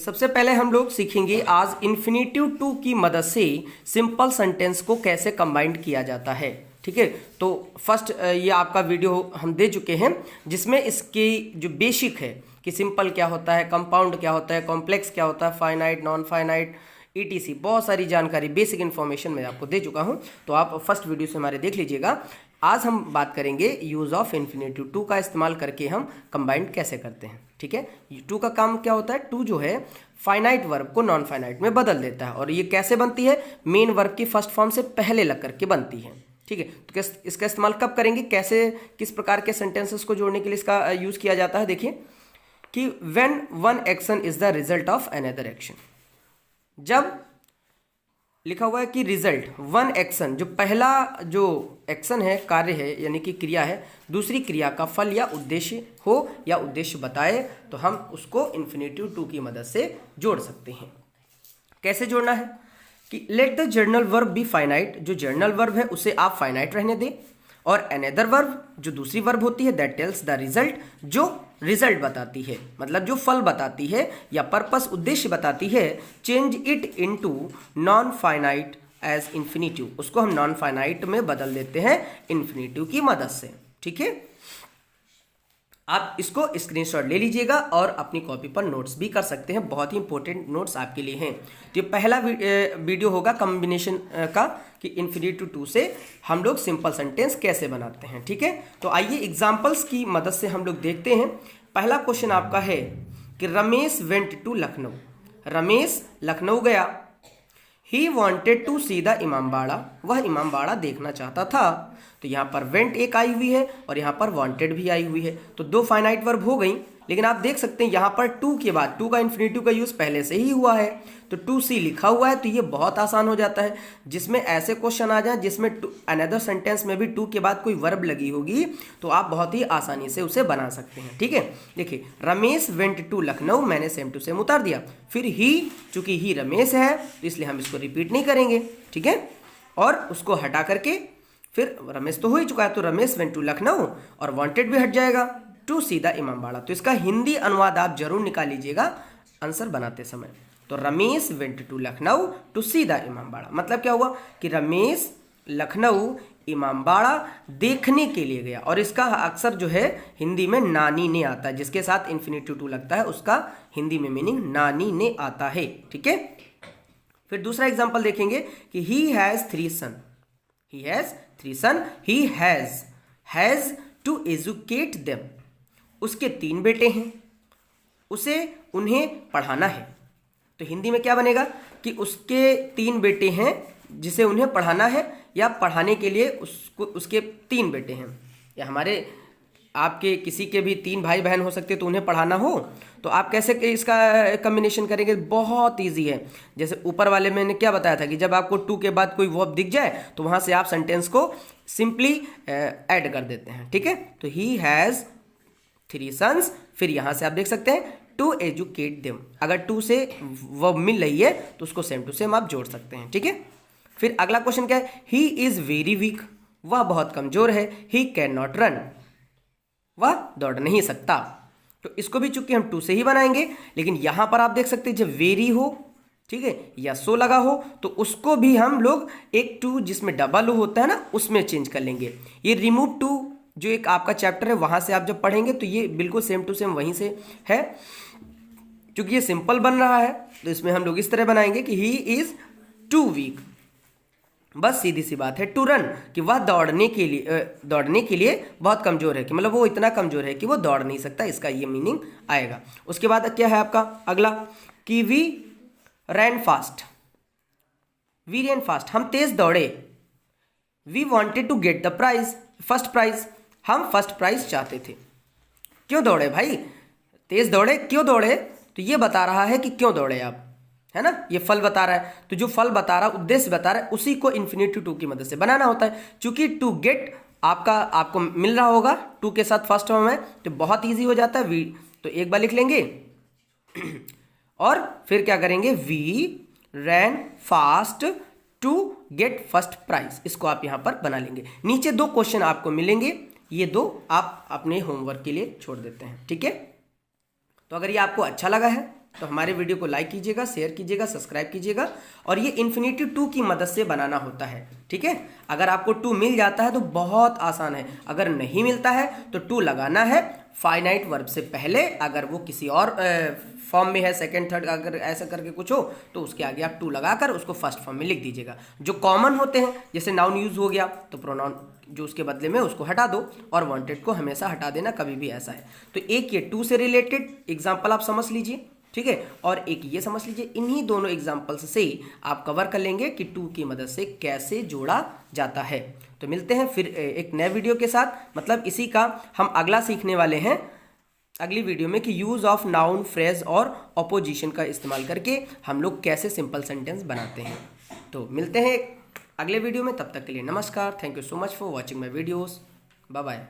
सबसे पहले हम लोग सीखेंगे आज इन्फिनेटिव टू की मदद से सिंपल सेंटेंस को कैसे कंबाइन किया जाता है। ठीक है, तो फर्स्ट ये आपका वीडियो हम दे चुके हैं जिसमें इसकी जो बेसिक है कि सिंपल क्या होता है, कंपाउंड क्या होता है, कॉम्प्लेक्स क्या होता है, फाइनाइट, नॉन फाइनाइट, ईटीसी, बहुत सारी जानकारी बेसिक इन्फॉर्मेशन मैं आपको दे चुका हूँ। तो आप फर्स्ट वीडियो से हमारे देख लीजिएगा। आज हम बात करेंगे यूज़ ऑफ इन्फिनेटिव टू का इस्तेमाल करके हम कंबाइंड कैसे करते हैं। ठीक है, टू का काम क्या होता है, टू जो है फाइनाइट वर्ब को नॉन फाइनाइट में बदल देता है और ये कैसे बनती है, मेन वर्ब की फर्स्ट फॉर्म से पहले लग करके बनती है। ठीक है, तो इसका इस्तेमाल कब करेंगे, कैसे, किस प्रकार के सेंटेंसेस को जोड़ने के लिए इसका यूज़ किया जाता है। देखिए कि when one action is the result of another action, जब लिखा हुआ है कि रिजल्ट वन एक्शन, जो पहला जो एक्शन है, कार्य है यानी कि क्रिया है, दूसरी क्रिया का फल या उद्देश्य हो या उद्देश्य बताए तो हम उसको इन्फिनेटिव टू की मदद से जोड़ सकते हैं। कैसे जोड़ना है कि let the journal verb be finite, जो जर्नल वर्ब है उसे आप फाइनाइट रहने दें, और अनदर वर्ब जो दूसरी वर्ब होती है दैट टेल्स द रिजल्ट, जो रिजल्ट बताती है, मतलब जो फल बताती है या पर्पस उद्देश्य बताती है, change it into non finite as infinitive, उसको हम नॉन फाइनाइट में बदल देते हैं इन्फिनेटिव की मदद से। ठीक है, आप इसको स्क्रीनशॉट ले लीजिएगा और अपनी कॉपी पर नोट्स भी कर सकते हैं, बहुत ही इंपॉर्टेंट नोट्स आपके लिए हैं। तो ये पहला वीडियो होगा कॉम्बिनेशन का कि इन्फिनेटिव टू से हम लोग सिंपल सेंटेंस कैसे बनाते हैं। ठीक है, तो आइए एग्जांपल्स की मदद से हम लोग देखते हैं। पहला क्वेश्चन आपका है कि रमेश वेंट टू लखनऊ, रमेश लखनऊ गया। He wanted to see the Imambara, वह इमामबाड़ा देखना चाहता था। तो यहाँ पर वेंट एक आई हुई है और यहाँ पर वांटेड भी आई हुई है, तो दो फाइनाइट वर्ब हो गई। लेकिन आप देख सकते हैं यहाँ पर टू के बाद टू का इन्फिनेटिव का यूज़ पहले से ही हुआ है, तो टू सी लिखा हुआ है, तो ये बहुत आसान हो जाता है। जिसमें ऐसे क्वेश्चन आ जाए जिसमें अनदर सेंटेंस में भी टू के बाद कोई वर्ब लगी होगी तो आप बहुत ही आसानी से उसे बना सकते हैं। ठीक है, देखिए रमेश वेंट टू लखनऊ, मैंने सेम टू सेम उतार दिया। फिर ही, चूंकि ही रमेश है तो इसलिए हम इसको रिपीट नहीं करेंगे। ठीक है, और उसको हटा करके फिर रमेश तो हो ही चुका है, तो रमेश वेंट टू लखनऊ और वांटेड भी हट जाएगा, टू सी द इमामबाड़ा। तो इसका हिंदी अनुवाद आप जरूर निकाल लीजिएगा आंसर बनाते समय। तो Ramesh went to Lucknow to see the Imambara, मतलब क्या हुआ कि रमेश लखनऊ इमामबाड़ा देखने के लिए गया, और इसका अक्सर जो है हिंदी में नानी ने आता है, जिसके साथ इन्फिनेटिव टू लगता है उसका हिंदी में मीनिंग नानी ने आता है। ठीक है, फिर दूसरा एग्जाम्पल देखेंगे कि he has three son, he has three son, he has to educate them, उसके तीन बेटे हैं, उसे उन्हें पढ़ाना है। तो हिंदी में क्या बनेगा कि उसके तीन बेटे हैं जिसे उन्हें पढ़ाना है, या पढ़ाने के लिए उसको उसके तीन बेटे हैं, या हमारे आपके किसी के भी तीन भाई बहन हो सकते तो उन्हें पढ़ाना हो, तो आप कैसे इसका कम्बिनेशन करेंगे, बहुत इजी है। जैसे ऊपर वाले मैंने क्या बताया था कि जब आपको टू के बाद कोई वर्ब दिख जाए तो वहाँ से आप सेंटेंस को सिंपली ऐड कर देते हैं। ठीक है, तो ही हैज़ थ्री सन्स, फिर यहाँ से आप देख सकते हैं टू एजुकेट देम, अगर टू से वर्ब मिल रही है तो उसको सेम टू सेम आप जोड़ सकते हैं। ठीक है, फिर अगला क्वेश्चन क्या है, ही इज़ वेरी वीक, वह बहुत कमज़ोर है। ही कैन नॉट रन, वह दौड़ नहीं सकता। तो इसको भी चूंकि हम टू से ही बनाएंगे, लेकिन यहां पर आप देख सकते हैं जब वेरी हो, ठीक है, या सो लगा हो तो उसको भी हम लोग एक टू जिसमें डबल हो होता है ना उसमें चेंज कर लेंगे। ये रिमूव टू जो एक आपका चैप्टर है वहां से आप जब पढ़ेंगे तो ये बिल्कुल सेम टू सेम वहीं से है। चूंकि ये सिंपल बन रहा है तो इसमें हम लोग इस तरह बनाएंगे कि ही इज टू वीक, बस सीधी सी बात है, टू रन, कि वह दौड़ने के लिए बहुत कमजोर है, कि मतलब वो इतना कमजोर है कि वो दौड़ नहीं सकता, इसका ये मीनिंग आएगा। उसके बाद क्या है आपका अगला कि we ran fast, we ran fast, हम तेज दौड़े। We wanted to get the prize, first prize, हम फर्स्ट प्राइज चाहते थे। क्यों दौड़े भाई, तेज दौड़े, क्यों दौड़े, तो ये बता रहा है कि क्यों दौड़े आप, है ना, ये फल बता रहा है। तो जो फल बता रहा है, उद्देश्य बता रहा है, उसी को इन्फिनेटिव टू की मदद से बनाना होता है। चूंकि टू गेट आपको मिल रहा होगा टू के साथ फर्स्ट फॉर्म में, तो बहुत इजी हो जाता है। वी तो एक बार लिख लेंगे और फिर क्या करेंगे, we ran fast to get first prize, इसको आप यहां पर बना लेंगे। नीचे दो क्वेश्चन आपको मिलेंगे, ये दो आप अपने होमवर्क के लिए छोड़ देते हैं। ठीक है, तो अगर ये आपको अच्छा लगा है तो हमारे वीडियो को लाइक कीजिएगा, शेयर कीजिएगा, सब्सक्राइब कीजिएगा। और ये इन्फिनेटिव टू की मदद से बनाना होता है, ठीक है। अगर आपको टू मिल जाता है तो बहुत आसान है, अगर नहीं मिलता है तो टू लगाना है फाइनाइट वर्ब से पहले। अगर वो किसी और फॉर्म में है, सेकंड थर्ड, अगर ऐसा करके कुछ हो तो उसके आगे आप टू लगाकर उसको फर्स्ट फॉर्म में लिख दीजिएगा। जो कॉमन होते हैं, जैसे नाउन यूज हो गया तो प्रोनाउन जो उसके बदले में उसको हटा दो, और वांटेड को हमेशा हटा देना, कभी भी ऐसा है। तो एक ये टू से रिलेटेड एग्जाम्पल आप समझ लीजिए, ठीक है, और एक ये समझ लीजिए। इन्हीं दोनों एग्जाम्पल्स से आप कवर कर लेंगे कि टू की मदद से कैसे जोड़ा जाता है। तो मिलते हैं फिर एक नए वीडियो के साथ, मतलब इसी का हम अगला सीखने वाले हैं अगली वीडियो में कि यूज ऑफ नाउन, फ्रेज और ऑपोजिशन का इस्तेमाल करके हम लोग कैसे सिंपल सेंटेंस बनाते हैं। तो मिलते हैं अगले वीडियो में, तब तक के लिए नमस्कार। Thank you so much for watching my videos. Bye bye.